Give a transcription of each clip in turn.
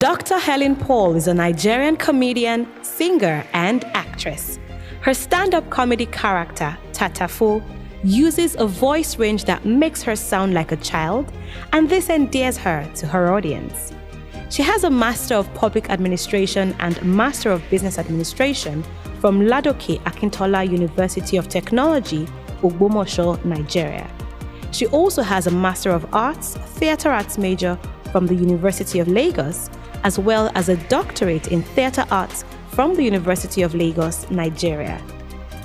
Dr. Helen Paul is a Nigerian comedian, singer, and actress. Her stand-up comedy character, Tatafo, uses a voice range that makes her sound like a child, and this endears her to her audience. She has a Master of Public Administration and Master of Business Administration from Ladoke Akintola University of Technology, Ogbomoso, Nigeria. She also has a Master of Arts, Theatre Arts major from the University of Lagos, as well as a doctorate in Theatre Arts from the University of Lagos, Nigeria.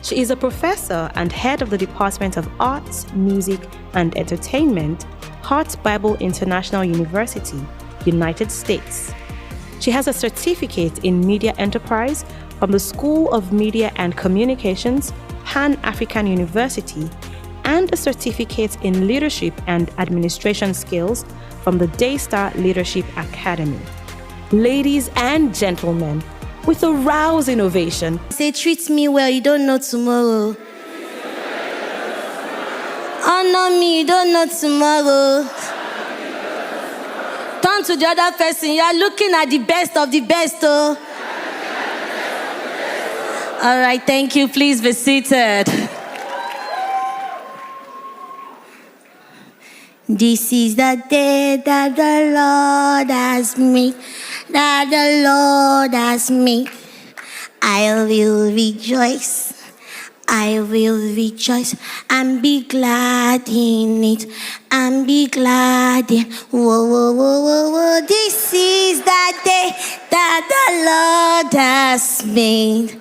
She is a professor and head of the Department of Arts, Music, and Entertainment, Hart Bible International University, United States. She has a certificate in Media Enterprise from the School of Media and Communications, Pan-African University, and a certificate in Leadership and Administration Skills from the Daystar Leadership Academy. Ladies and gentlemen, with a rousing ovation. Say, treat me well, you don't know tomorrow. Honor me, you don't know tomorrow. Turn to the other person, you are looking at the best of the best, oh. All right, thank you. Please be seated. This is the day that the Lord has made, that the Lord has made. I will rejoice, I will rejoice, and be glad in it, and be glad in. Whoa, whoa, whoa, whoa, whoa. This is the day that the Lord has made.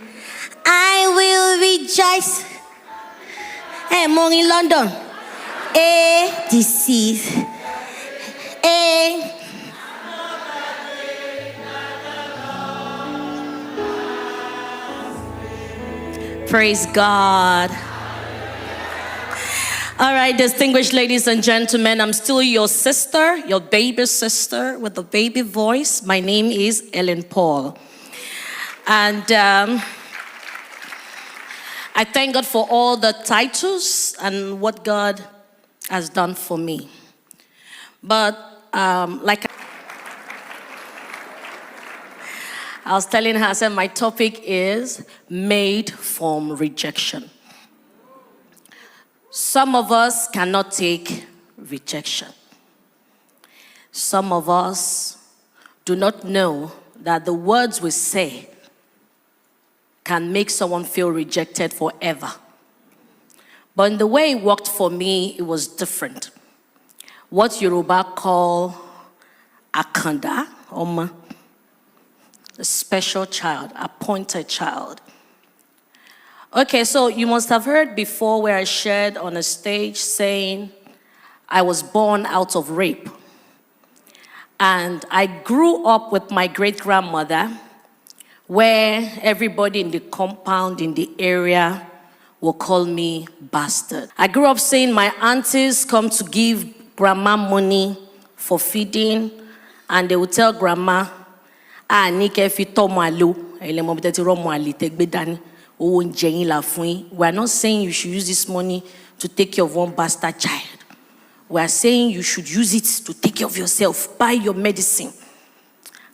I will rejoice. Hey, more in London. This is Praise God. All right, distinguished ladies and gentlemen, I'm still your sister, your baby sister with a baby voice. My name is Helen Paul. And I thank God for all the titles and what God has done for me. But like I was telling her, I said my topic is made from rejection. Some of us cannot take rejection. Some of us do not know that the words we say can make someone feel rejected forever. But in the way it worked for me, it was different. What Yoruba call akanda, Oma, a special child, appointed child. Okay, so you must have heard before where I shared on a stage saying I was born out of rape. And I grew up with my great-grandmother where everybody in the compound, in the area, will call me bastard. I grew up seeing my aunties come to give grandma money for feeding, and they would tell grandma, we are not saying you should use this money to take care of one bastard child. We are saying you should use it to take care of yourself, buy your medicine.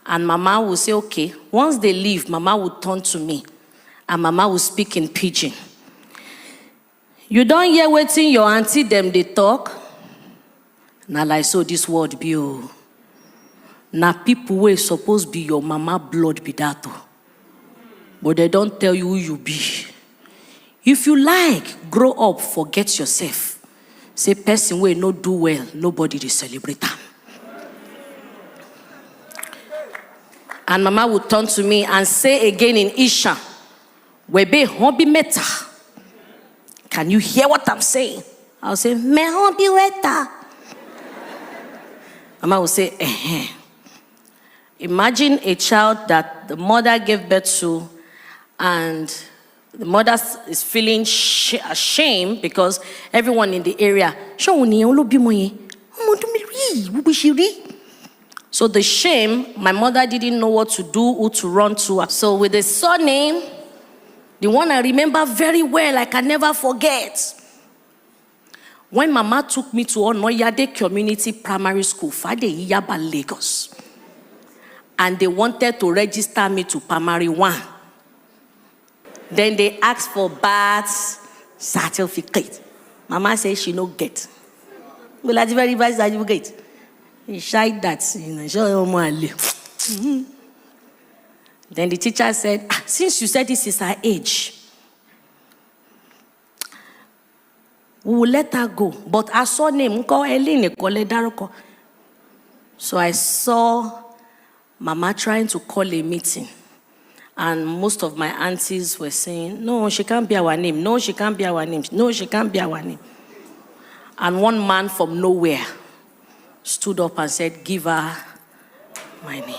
And Mama will say, okay. Once they leave, Mama will turn to me, and Mama will speak in pidgin. You don't hear waiting your auntie them they talk. Now like so this word be oh. Now people were supposed to be your mama blood be that oh. But they don't tell you who you be. If you like, grow up, forget yourself. Say person will not do well, nobody will celebrate them. And Mama would turn to me and say again in Isha, Webe hobby meta. Can you hear what I'm saying? I'll say, me hobby weta. Mama will say, Imagine a child that the mother gave birth to, and the mother is feeling ashamed because everyone in the area, so the shame, my mother didn't know what to do, who to run to. So with the surname, the one I remember very well, I can never forget. When Mama took me to Onoyade Community Primary School, Fade Iyaba, Lagos, and they wanted to register me to primary 1. Then they asked for birth certificate. Mama said she no get. Well, at the very best certificate. He shied that, Then the teacher said, since you said this is her age, we will let her go. But I saw name, so I saw Mama trying to call a meeting. And most of my aunties were saying, no, she can't be our name. No, she can't be our name. No, she can't be our name. And one man from nowhere stood up and said, give her my name.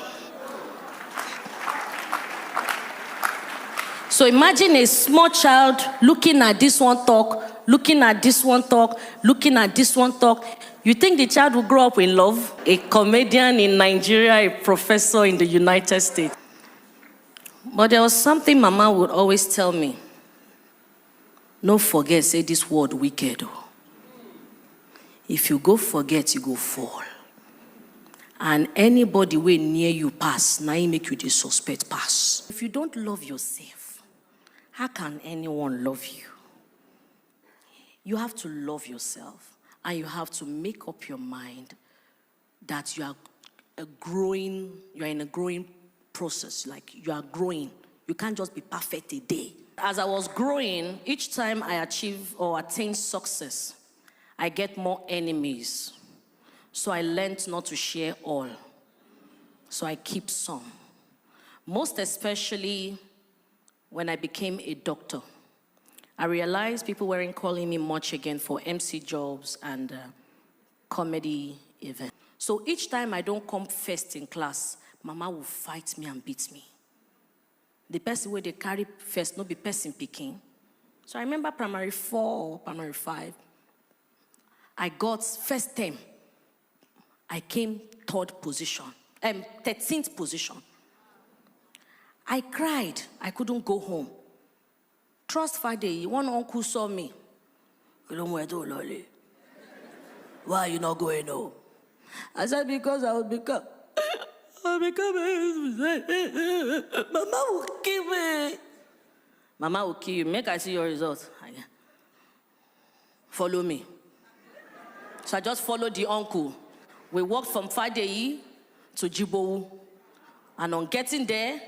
So imagine a small child looking at this one talk, looking at this one talk, looking at this one talk. You think the child will grow up in love? A comedian in Nigeria, a professor in the United States. But there was something Mama would always tell me. No forget, say this word wicked. If you go forget, you go fall. And anybody way near you pass, now he make you the suspect pass. If you don't love yourself, how can anyone love you? You have to love yourself, and you have to make up your mind that you are in a growing process, like you are growing. You can't just be perfect a day. As I was growing, each time I achieve or attain success, I get more enemies. So I learned not to share all. So I keep some. Most especially when I became a doctor. I realized people weren't calling me much again for MC jobs and comedy events. So each time I don't come first in class, Mama will fight me and beat me. The person where they carry first, no be person picking. So I remember primary 4 or primary 5, I got first term. I came 13th position. I cried. I couldn't go home. Trust Friday, one uncle saw me. Why are you not going home? I said, because I'll become Mama will kill me. Mama will kill you. Make I see your results. Follow me. So I just followed the uncle. We walked from Fadeyi to Jibowu. And on getting there,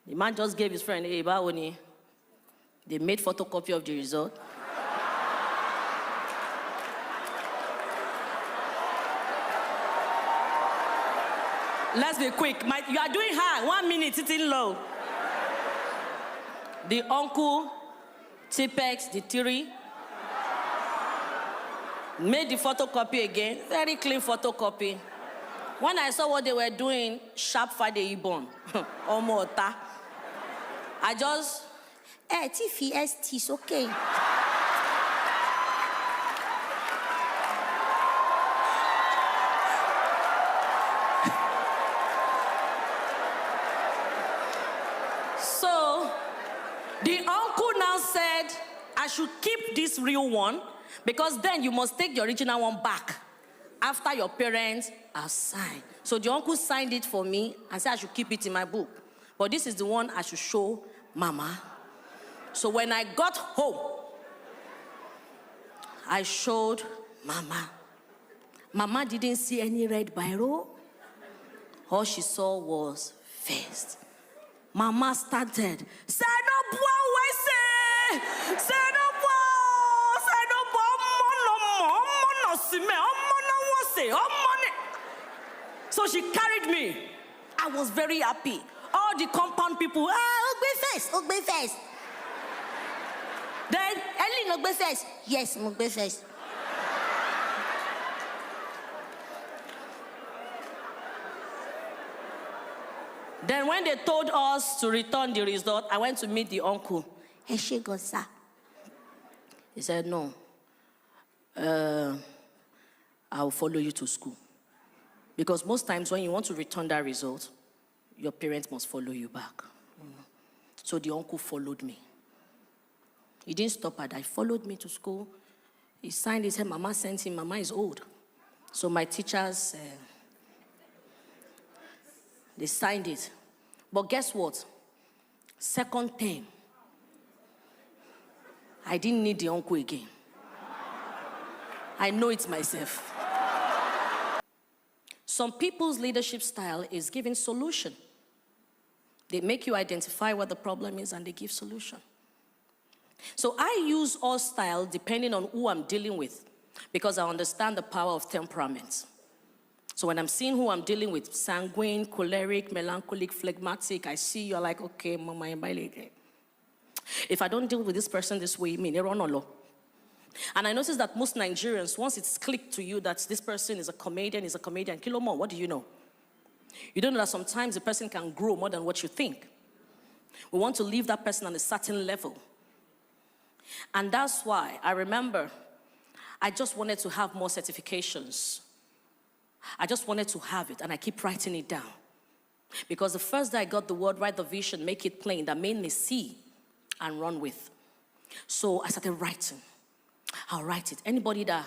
the man just gave his friend, hey, Bawoni. They made photocopy of the result. Let's be quick. You are doing high. 1 minute, sitting low. The uncle, Tipex, the theory, made the photocopy again. Very clean photocopy. When I saw what they were doing, sharp Friday Ibon, Omota, I just, TFST is okay. So, the uncle now said, I should keep this real one, because then you must take the original one back after your parents have signed. So the uncle signed it for me and said I should keep it in my book. But this is the one I should show Mama. So when I got home, I showed Mama. Mama didn't see any red biro. All she saw was first. Mama started, say no boy, say no so she carried me. I was very happy. All the compound people, Ogbe first. Then, Ellen Ogbe first. Yes, Ogbe first. Then when they told us to return the result, I went to meet the uncle. Hey, she goes, sir. He said, no. I'll follow you to school. Because most times when you want to return that result, your parents must follow you back. So the uncle followed me. He didn't stop at that. He followed me to school. He signed his head. Mama sent him. Mama is old. So my teachers They signed it. But guess what? Second term, I didn't need the uncle again. I know it myself. Some people's leadership style is giving solution. They make you identify what the problem is and they give solution. So I use all style depending on who I'm dealing with because I understand the power of temperament. So when I'm seeing who I'm dealing with, sanguine, choleric, melancholic, phlegmatic, I see you're like, okay, mama, if I don't deal with this person this way, and I notice that most Nigerians, once it's clicked to you that this person is a comedian, kilo more, what do you know? You don't know that sometimes a person can grow more than what you think. We want to leave that person on a certain level. And that's why I remember I just wanted to have more certifications. I just wanted to have it, and I keep writing it down. Because the first day I got the word, write the vision, make it plain, that made me see and run with. So I started writing. I'll write it. Anybody that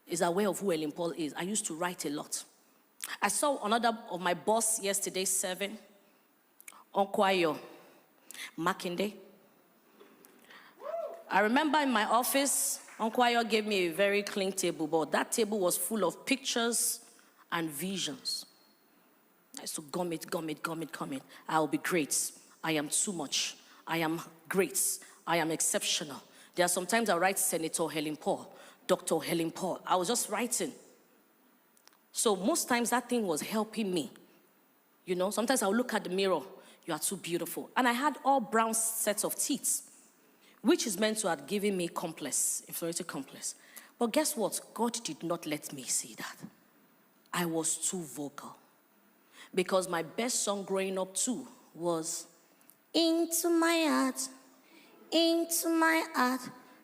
is aware of who Helen Paul is, I used to write a lot. I saw another of my boss yesterday, 7, Onkwayo Makinde. I remember in my office, Onkwayo gave me a very clean table, but that table was full of pictures and visions. I used to gum it. I'll be great. I am too much. I am great. I am exceptional. There are sometimes I write Senator Helen Paul, Dr. Helen Paul. I was just writing. So most times that thing was helping me. You know, sometimes I'll look at the mirror. You are too beautiful. And I had all brown sets of teeth, which is meant to have given me complex, inferiority complex. But guess what? God did not let me see that. I was too vocal. Because my best song growing up too was, into my heart,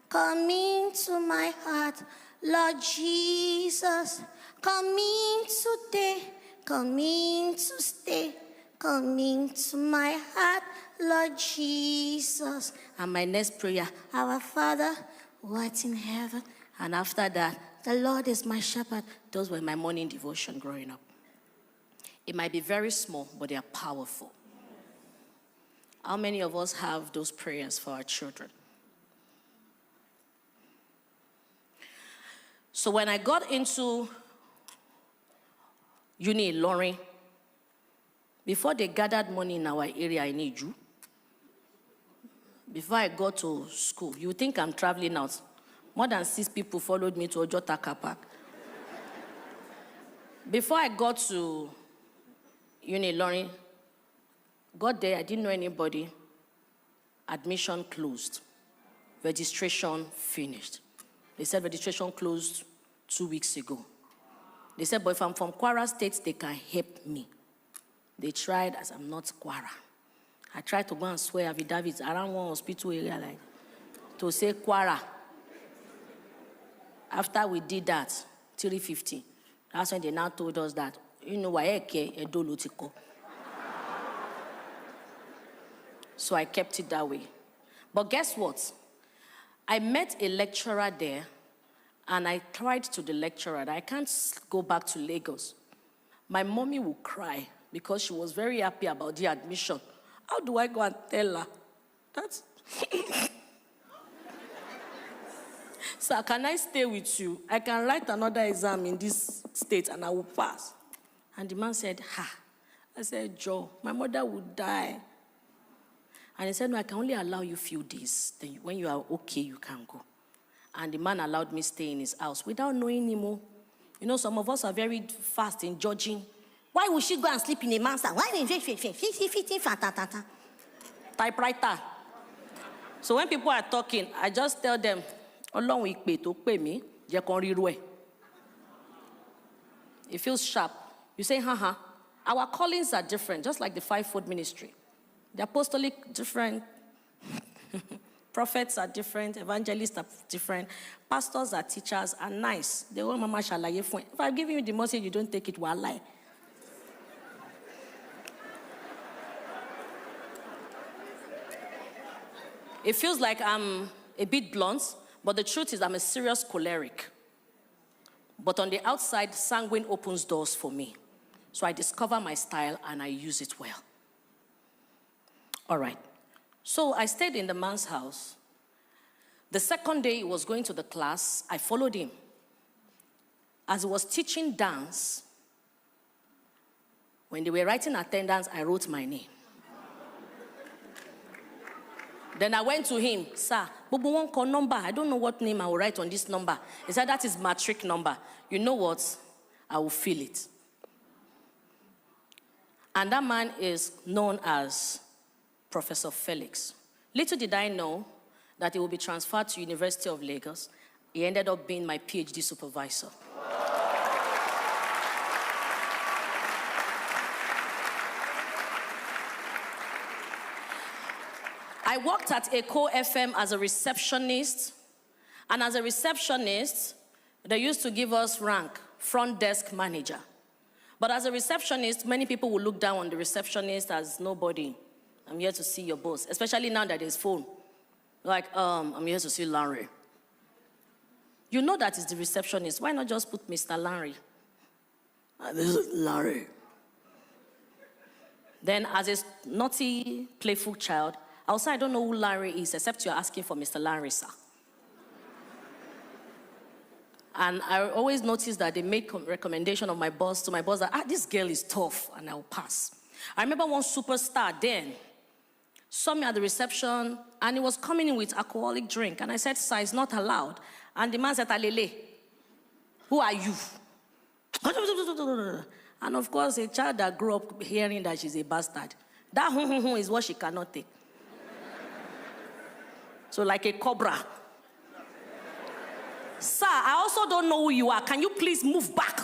come into my heart, Lord Jesus, come in today, come in to stay, come into my heart, Lord Jesus. And my next prayer, our Father, who art in heaven. And after that, the Lord is my shepherd. Those were my morning devotion growing up. It might be very small, but they are powerful. How many of us have those prayers for our children? So when I got into uni in Lorraine, before they gathered money in our area in Iju, before I got to school, you think I'm traveling out. More than 6 people followed me to Ojota Park. Before I got to uni in Lorraine, got there, I didn't know anybody. Admission closed. Registration finished. They said registration closed 2 weeks ago. They said, but if I'm from Kwara State, they can help me. They tried, as I'm not Kwara. I tried to go and swear affidavits around one hospital area, like, to say Kwara. After we did that, 350, that's when they now told us that, you know, Edolotiko. So I kept it that way. But guess what? I met a lecturer there, and I cried to the lecturer that I can't go back to Lagos. My mommy will cry because she was very happy about the admission. How do I go and tell her? That's... Sir, can I stay with you? I can write another exam in this state and I will pass. And the man said, ha. I said, Joe, my mother would die. And he said, no, I can only allow you a few days. Then when you are okay, you can go. And the man allowed me stay in his house without knowing him. You know, some of us are very fast in judging. Why would she go and sleep in a man's house? Why didn't she typewriter? So when people are talking, I just tell them, it feels sharp. You say, haha. Our callings are different, just like the fivefold ministry. The apostolic different. Prophets are different. Evangelists are different. Pastors are teachers are nice. They want mama shalaye fun. If I'm giving you the message, you don't take it, well lie. It feels like I'm a bit blunt, but the truth is I'm a serious choleric. But on the outside, sanguine opens doors for me. So I discover my style and I use it well. All right. So I stayed in the man's house. The second day he was going to the class, I followed him. As he was teaching dance, when they were writing attendance, I wrote my name. Then I went to him, sir, Bobo won't call number. I don't know what name I will write on this number. He said, that is matric number. You know what? I will fill it. And that man is known as Professor Felix. Little did I know that he will be transferred to University of Lagos. He ended up being my PhD supervisor. I worked at Echo FM as a receptionist. And as a receptionist, they used to give us rank, front desk manager. But as a receptionist, many people will look down on the receptionist as nobody. I'm here to see your boss, especially now that there's phone. Like, I'm here to see Larry. You know that is the receptionist. Why not just put Mr. Larry? This is Larry. Then as a naughty, playful child, I'll say I don't know who Larry is, except you're asking for Mr. Larry, sir. And I always notice that they make recommendation of my boss to my boss that, this girl is tough, and I'll pass. I remember one superstar then saw me at the reception, and he was coming in with alcoholic drink. And I said, sir, it's not allowed. And the man said, Alele, who are you? And of course, a child that grew up hearing that she's a bastard, that is what she cannot take. So like a cobra. Sir, I also don't know who you are. Can you please move back?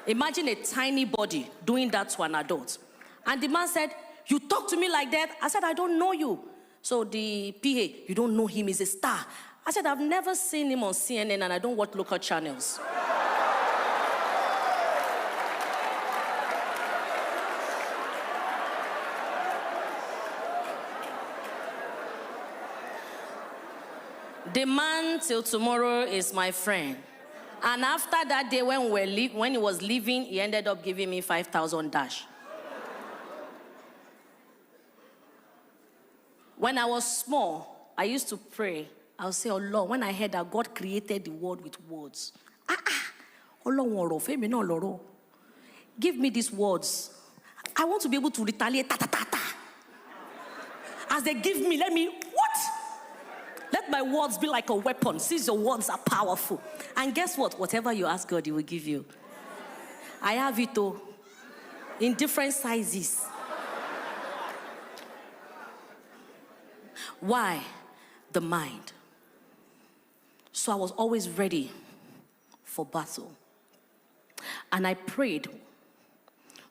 Imagine a tiny body doing that to an adult. And the man said, you talk to me like that? I said, I don't know you. So the PA, you don't know him, he's a star. I said, I've never seen him on CNN and I don't watch local channels. The man till tomorrow is my friend. And after that day when he was leaving, he ended up giving me 5,000 dash. When I was small, I used to pray. I'll say, oh Lord, when I heard that God created the world with words. Give me these words. I want to be able to retaliate. As they give me, let my words be like a weapon, since your words are powerful. And guess what? Whatever you ask God, He will give you. I have it all in different sizes. Why? The mind. So I was always ready for battle. And I prayed,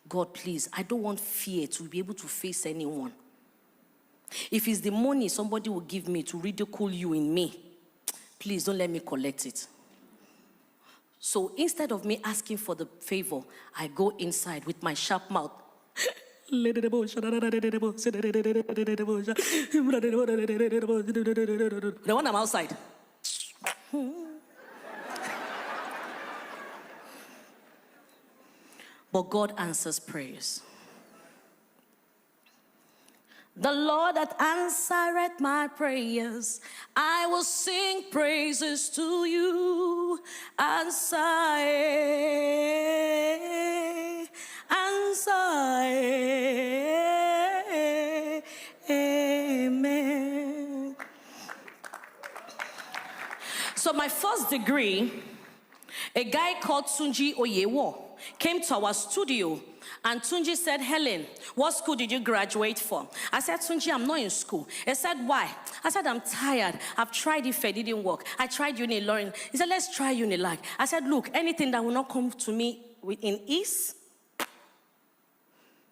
God, please, I don't want fear to be able to face anyone. If it's the money somebody will give me to ridicule you in me, please don't let me collect it. So instead of me asking for the favor, I go inside with my sharp mouth. The one I'm outside. But God answers prayers. The Lord that answereth my prayers, I will sing praises to you. Answer, amen. So my first degree, a guy called Tunji Oyewo came to our studio. And Tunji said, Helen, what school did you graduate from? I said, Tunji, I'm not in school. He said, why? I said, I'm tired. I've tried Ife, it didn't work. I tried Unilorin. He said, let's try Unilag. I said, look, anything that will not come to me in ease,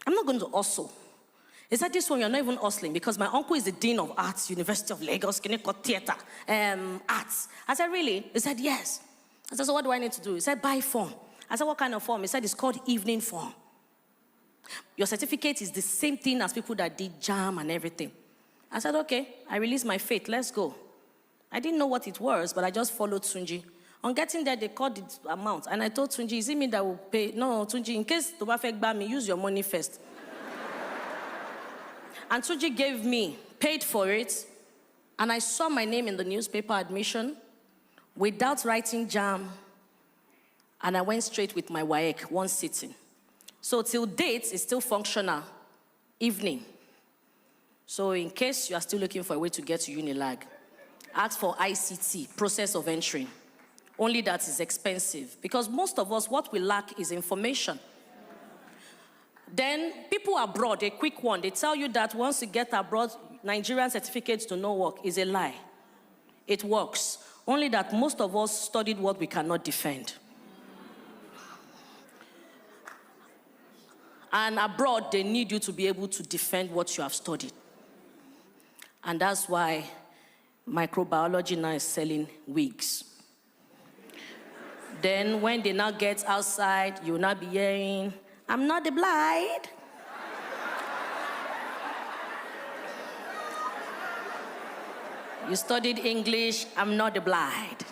I'm not going to hustle. He said, this one, you're not even hustling because my uncle is the Dean of Arts, University of Lagos, Kineko Theatre, Arts. I said, really? He said, yes. I said, so what do I need to do? He said, buy form. I said, what kind of form? He said, it's called evening form. Your certificate is the same thing as people that did JAM and everything. I said, okay, I released my faith, let's go. I didn't know what it was, but I just followed Tunji. On getting there, they called the amount. And I told Tunji, is it me that will pay? No, Tunji, in case to buy me, use your money first. And Tunji gave me, paid for it. And I saw my name in the newspaper admission without writing jam. And I went straight with my WAEC, one sitting. So till date, it's still functional. Evening. So in case you are still looking for a way to get to Unilag, ask for ICT, process of entry. Only that is expensive. Because most of us, what we lack is information. Then people abroad, a quick one, they tell you that once you get abroad, Nigerian certificates do not work. Is a lie. It works. Only that most of us studied what we cannot defend. And abroad, they need you to be able to defend what you have studied. And that's why microbiology now is selling wigs. Then when they now get outside, you'll not be hearing, I'm not the blind. You studied English, I'm not the blind.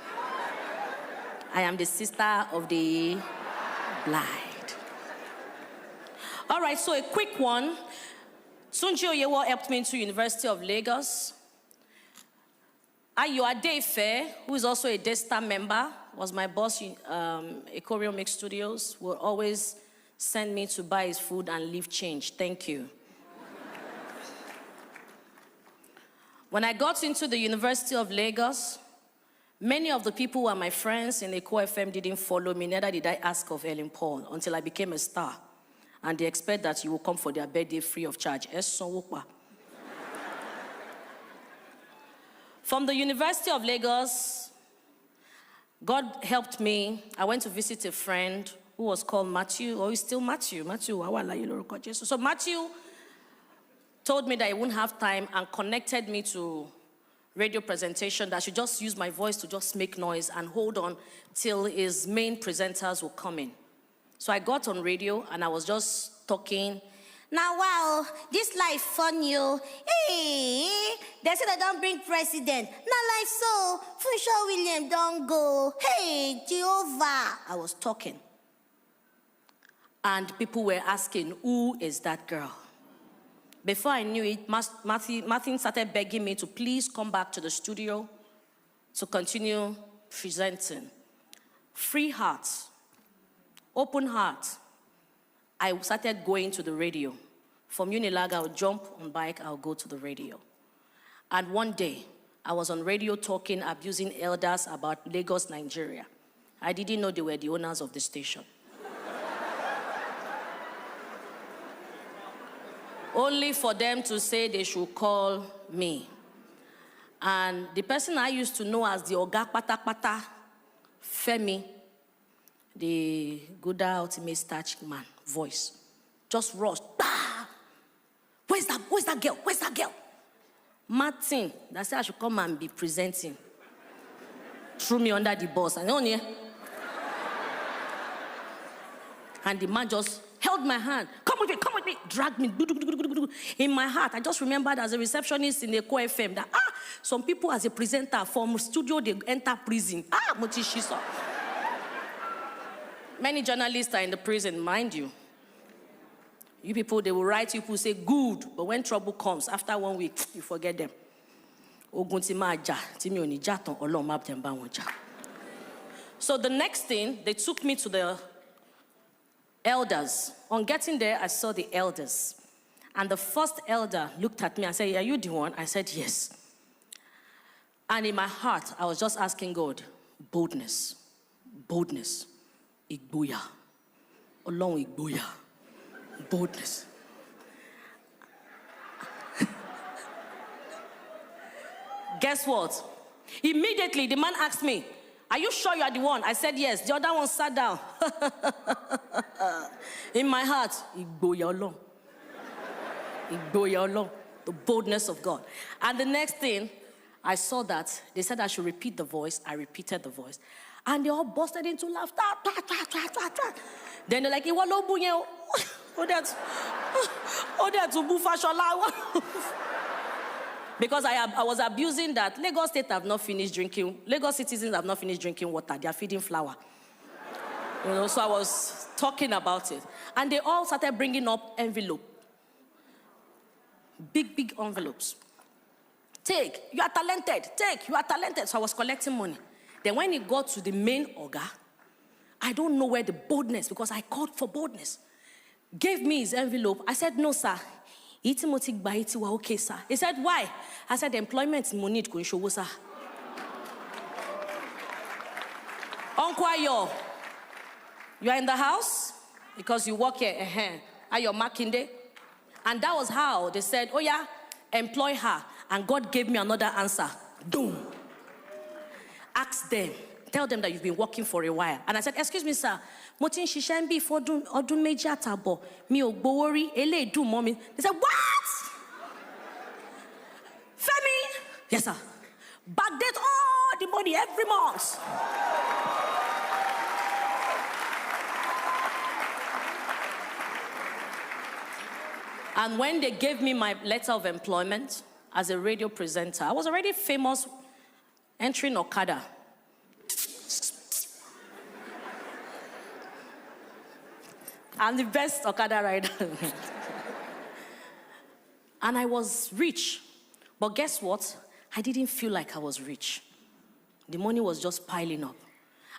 I am the sister of the blind. All right, so a quick one. Tunji Oyewo helped me into University of Lagos. Ayo Adeife, who is also a Daystar member, was my boss in Ecoreal Mix Studios, will always send me to buy his food and leave change. Thank you. When I got into the University of Lagos, many of the people who are my friends in Eco FM didn't follow me, neither did I ask of Helen Paul until I became a star. And they expect that you will come for their birthday free of charge. From the University of Lagos, God helped me. I went to visit a friend who was called Matthew, or he's still Matthew. So Matthew told me that he wouldn't have time and connected me to radio presentation, that I should just use my voice to just make noise and hold on till his main presenters will come in. So I got on radio and I was just talking. Now, wow, this life fun, you. Hey, they say they don't bring president. Not like so. Funshaw William don't go. Hey, Jehovah. I was talking. And people were asking, who is that girl? Before I knew it, Martin started begging me to please come back to the studio to continue presenting. Free heart, open heart. I started going to the radio. From Unilag, I'll jump on bike, I'll go to the radio. And one day, I was on radio talking, abusing elders about Lagos, Nigeria. I didn't know they were the owners of the station. Only for them to say they should call me. And the person I used to know as the Oga Pata Femi, the Gouda ultimate starch man, voice, just rushed. Bah! Where's that girl? Where's that girl? Martin, that said I should come and be presenting, threw me under the bus. And on here. And the man just held my hand. Come with me, dragged me. In my heart, I just remembered as a receptionist in Eco FM that, some people as a presenter from studio, they enter prison. Motishiso. Many journalists are in the prison, mind you. You people, they will write, you people say good, but when trouble comes, after 1 week, you forget them. So the next thing, they took me to the elders. On getting there, I saw the elders. And the first elder looked at me and said, are you the one? I said, yes. And in my heart, I was just asking God, boldness, igboya, Olorun igboya, boldness. Guess what? Immediately, the man asked me, are you sure you are the one? I said, yes. The other one sat down. In my heart, igboya Olorun, the boldness of God. And the next thing, I saw that they said I should repeat the voice. I repeated the voice. And they all busted into laughter. Then they're like, Because I was abusing that Lagos citizens have not finished drinking water. They are feeding flour. So I was talking about it. And they all started bringing up envelope. Big envelopes. Take, you are talented. Take, you are talented. So I was collecting money. Then when it got to the main oga, I don't know where the boldness, because I called for boldness, gave me his envelope. I said, no, sir. Okay, sir. He said, why? I said, employment money to show, sir. Uncle Ayo, you are in the house because you work here. Are you marking day? And that was how they said, oh yeah, employ her. And God gave me another answer. Boom. Ask them. Tell them that you've been working for a while. And I said, excuse me, sir. Motin Shishambi for Odun Major Tabo. Mi o gbowori. Ele do mommy. They said, what? Femi? Yes, sir. Backdate all the money every month. And when they gave me my letter of employment as a radio presenter, I was already famous entering Okada. I'm the best Okada rider. And I was rich. But guess what? I didn't feel like I was rich. The money was just piling up.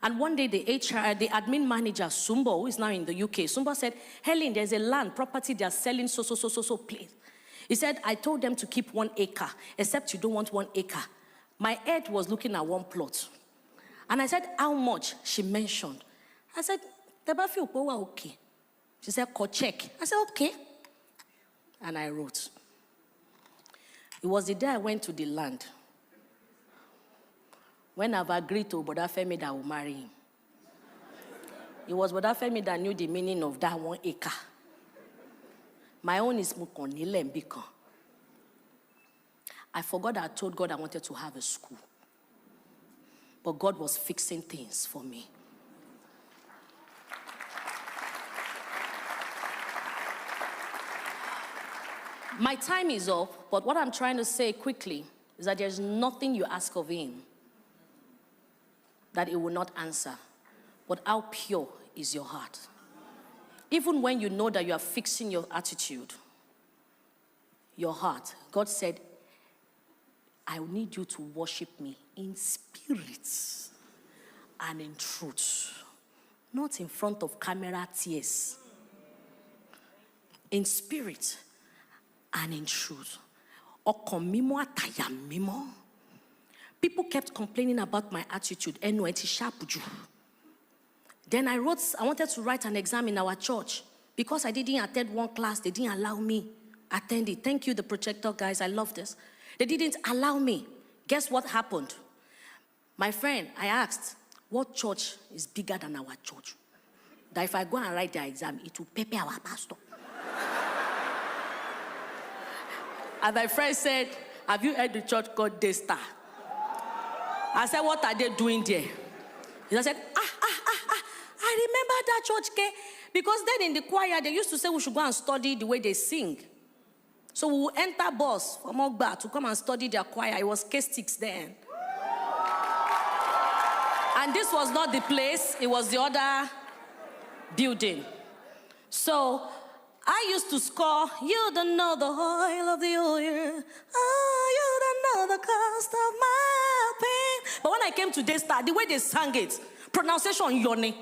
And one day the admin manager, Sumbo, who is now in the UK, Sumbo said, Helen, there's a land, property they are selling so place. He said, I told them to keep 1 acre, except you don't want 1 acre. My head was looking at one plot. And I said, how much? She mentioned. I said, Tebafi Upowa, okay. She said, call check. I said, okay. And I wrote. It was the day I went to the land. When I've agreed to Boda Femi that I will marry him. It was Boda Femi that knew the meaning of that 1 acre. My own is Mukonile Mbiko. I forgot that I told God I wanted to have a school. But God was fixing things for me. My time is up, but what I'm trying to say quickly is that there's nothing you ask of him that he will not answer. But how pure is your heart? Even when you know that you are fixing your attitude, your heart, God said, I need you to worship me in spirit and in truth. Not in front of camera tears. In spirit and in truth. People kept complaining about my attitude. Then I wanted to write an exam in our church. Because I didn't attend one class, they didn't allow me attend it. Thank you, the projector guys, I love this. They didn't allow me. Guess what happened? My friend, I asked, what church is bigger than our church? That if I go and write the exam, it will pepper our pastor. And my friend said, have you heard the church called Daystar? I said, what are they doing there? He said, I remember that church, because then in the choir, they used to say we should go and study the way they sing. So we will enter bus from Ogba to come and study their choir. It was K6 then. And this was not the place, it was the other building. So I used to score, you don't know the oil of the oil. Oh, you don't know the cost of my pain. But when I came to Daystar, the way they sang it, pronunciation yoni.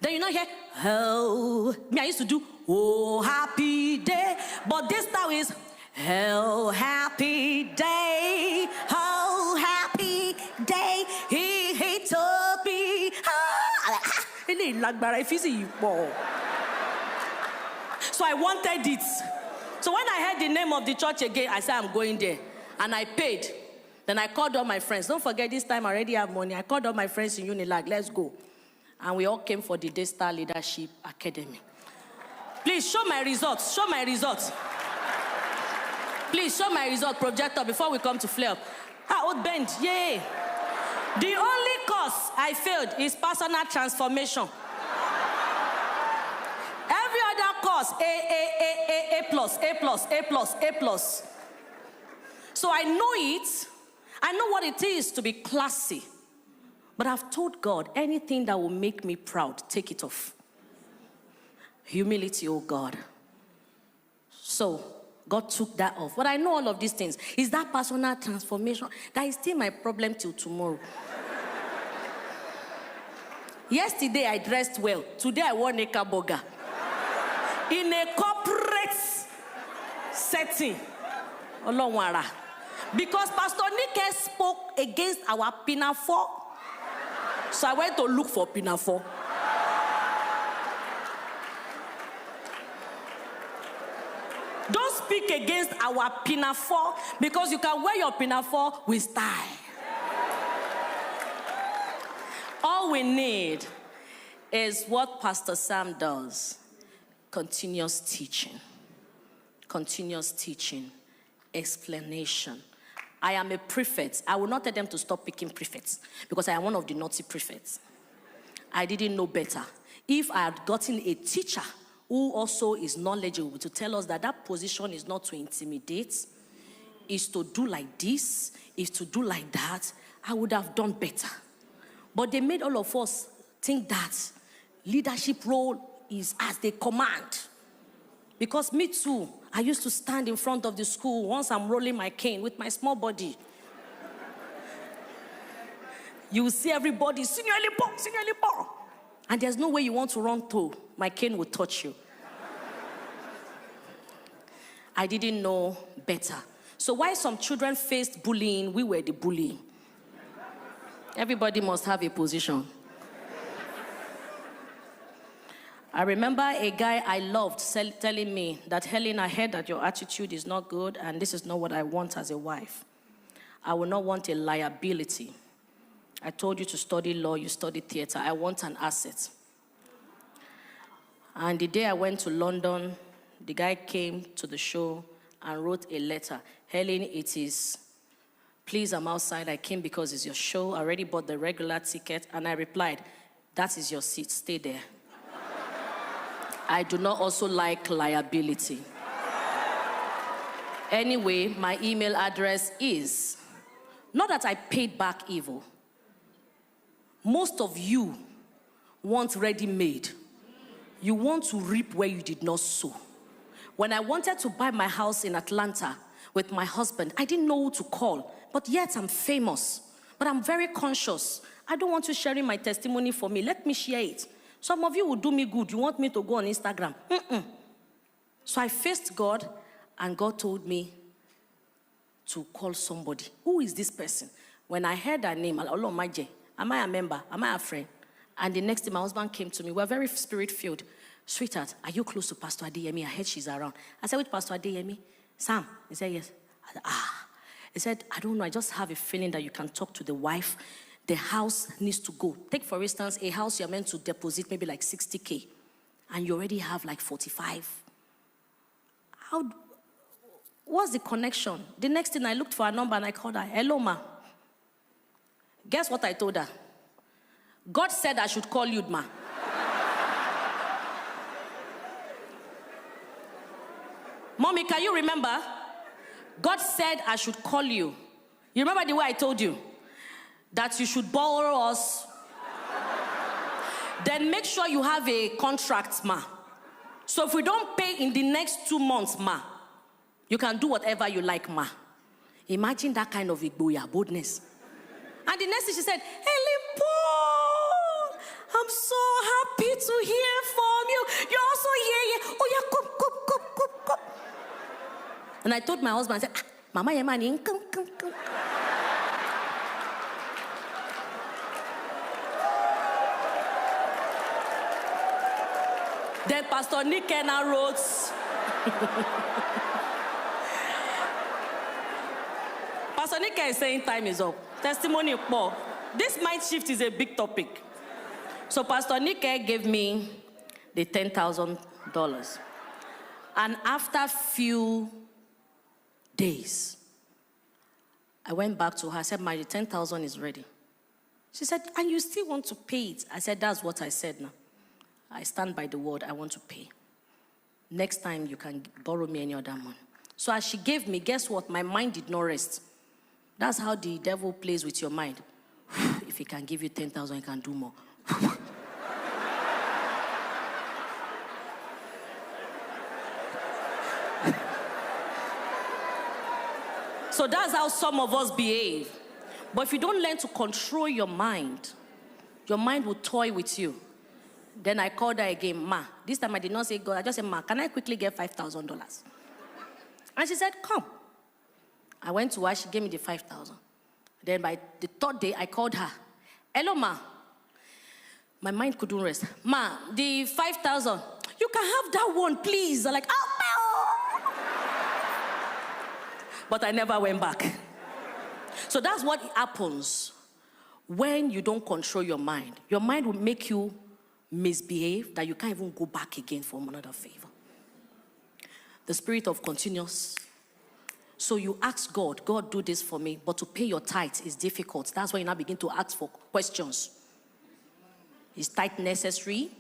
Then you know here, oh, me I used to do, oh, happy day. But this time is, oh, happy day, oh, happy day, he told me, So I wanted it. So when I heard the name of the church again, I said, I'm going there. And I paid. Then I called all my friends. Don't forget, this time I already have money. I called all my friends in Unilag, let's go. And we all came for the Daystar Leadership Academy. Please, show my results. Show my results. Please, show my result, projector, before we come to flare up. Old bend, yay. The only course I failed is personal transformation. Every other course plus, A plus, A plus, A plus, A plus. So I know it. I know what it is to be classy. But I've told God, anything that will make me proud, take it off. Humility, oh God. So God took that off. But I know all of these things. Is that personal transformation? That is still my problem till tomorrow. Yesterday I dressed well. Today I wore knickers in a corporate setting. Olonwara. Because Pastor Nike spoke against our pinafore. So I went to look for pinafore. Don't speak against our pinafore, because you can wear your pinafore with style. All we need is what Pastor Sam does. Continuous teaching. Continuous teaching. Explanation. I am a prefect. I will not tell them to stop picking prefects, because I am one of the naughty prefects. I didn't know better. If I had gotten a teacher who also is knowledgeable to tell us that that position is not to intimidate, is to do like this, is to do like that, I would have done better. But they made all of us think that leadership role is as they command. Because me too, I used to stand in front of the school once I'm rolling my cane with my small body. You will see everybody, senior Paul. And there's no way you want to run through. My cane will touch you. I didn't know better. So while some children faced bullying, we were the bully. Everybody must have a position. I remember a guy I loved telling me that, Helen, I heard that your attitude is not good and this is not what I want as a wife. I will not want a liability. I told you to study law, you study theater. I want an asset. And the day I went to London, the guy came to the show and wrote a letter. Helen, it is, please, I'm outside. I came because it's your show. I already bought the regular ticket. And I replied, that is your seat. Stay there. I do not also like liability. Anyway, my email address is, not that I paid back evil. Most of you want ready-made. You want to reap where you did not sow. When I wanted to buy my house in Atlanta with my husband, I didn't know who to call, but yet I'm famous. But I'm very conscious. I don't want you sharing my testimony for me. Let me share it. Some of you will do me good. You want me to go on Instagram. So I faced God, and God told me to call somebody. Who is this person? When I heard her name, Allah Maje, am I a member? Am I a friend? And the next day, my husband came to me. We're very spirit-filled. Sweetheart, are you close to Pastor Adeyemi? I heard she's around. I said, which Pastor Adeyemi? Sam. He said, yes. I said, He said, I don't know. I just have a feeling that you can talk to the wife. The house needs to go. Take, for instance, a house you're meant to deposit maybe like 60K. And you already have like 45. What's the connection? The next thing, I looked for a number and I called her. Hello, ma. Guess what I told her? God said I should call you, ma. Mommy, can you remember? God said I should call you. You remember the way I told you? That you should borrow us. Then make sure you have a contract, ma. So if we don't pay in the next 2 months, ma, you can do whatever you like, ma. Imagine that kind of igboya, boldness. And the next thing she said, Helen Paul, I'm so happy to hear from you. You're also here. Oh yeah, come. And I told my husband, I said, Mama, your man, come. Then Pastor Nick Kenna wrote, Pastor Nick is saying time is up. Testimony Paul. This mind shift is a big topic. So Pastor Nick gave me the $10,000. And after few days, I went back to her. I said, my 10,000 is ready. She said, and you still want to pay it? I said, that's what I said now. I stand by the word, I want to pay. Next time you can borrow me any other money. So as she gave me, guess what? My mind did not rest. That's how the devil plays with your mind. If he can give you 10,000, he can do more. So that's how some of us behave. But if you don't learn to control your mind will toy with you. Then I called her again, Ma. This time I did not say God. I just said, Ma, can I quickly get $5,000? And she said, come. I went to her. She gave me the 5,000. Then by the third day, I called her. Hello, Ma. My mind couldn't rest. Ma, the 5,000. You can have that one, please. I'm like, oh, no. But I never went back. So that's what happens when you don't control your mind. Your mind will make you misbehave that you can't even go back again for another favor. The spirit of continuous. So you ask God, God, do this for me, but to pay your tithe is difficult. That's why you now begin to ask for questions. Is tithe necessary?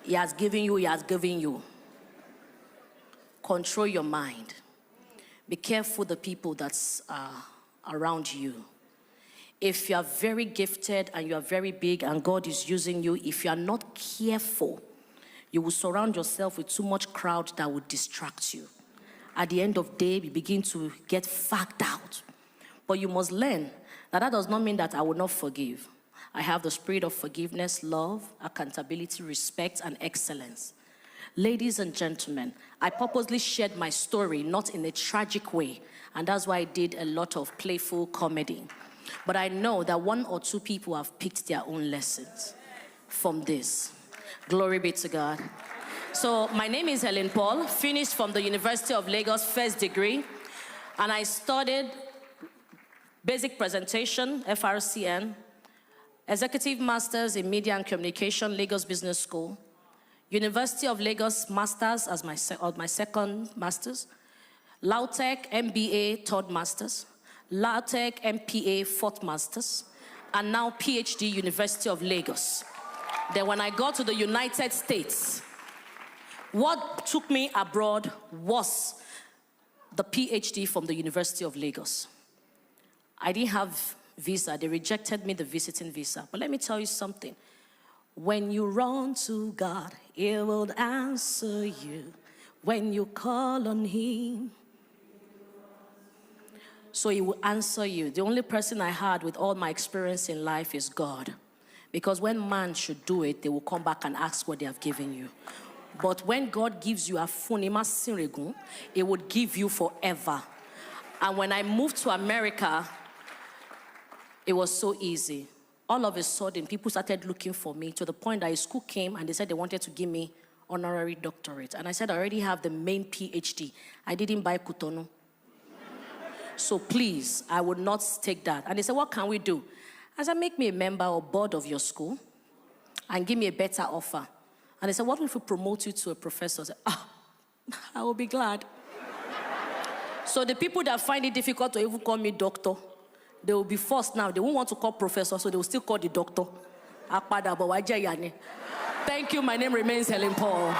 He has given you, he has given you. Control your mind. Be careful the people that's around you. If you are very gifted and you are very big and God is using you, if you are not careful, you will surround yourself with too much crowd that will distract you. At the end of the day, you begin to get fagged out. But you must learn that does not mean that I will not forgive. I have the spirit of forgiveness, love, accountability, respect, and excellence. Ladies and gentlemen, I purposely shared my story, not in a tragic way, and that's why I did a lot of playful comedy. But I know that one or two people have picked their own lessons from this. Glory be to God. So my name is Helen Paul, finished from the University of Lagos, first degree, and I studied basic presentation, FRCN, Executive Masters in Media and Communication, Lagos Business School, University of Lagos Masters as my second Masters, LAUTECH MBA third Masters, LAUTECH MPA fourth Masters, and now PhD University of Lagos. Then when I got to the United States, what took me abroad was the PhD from the University of Lagos. I didn't have visa. They rejected me the visiting visa. But let me tell you something. When you run to God, He will answer you. When you call on Him, so He will answer you. The only person I had with all my experience in life is God. Because when man should do it, they will come back and ask what they have given you. But when God gives you a funima sinregun, it would give you forever. And when I moved to America, it was so easy. All of a sudden, people started looking for me to the point that a school came and they said they wanted to give me honorary doctorate. And I said, I already have the main PhD. I didn't buy Cotonou. So please, I would not take that. And they said, what can we do? I said, make me a member or board of your school and give me a better offer. And they said, what if we promote you to a professor? I said, I will be glad. So the people that find it difficult to even call me doctor, they will be forced now. They won't want to call professor, so they will still call the doctor. Thank you. My name remains Helen Paul.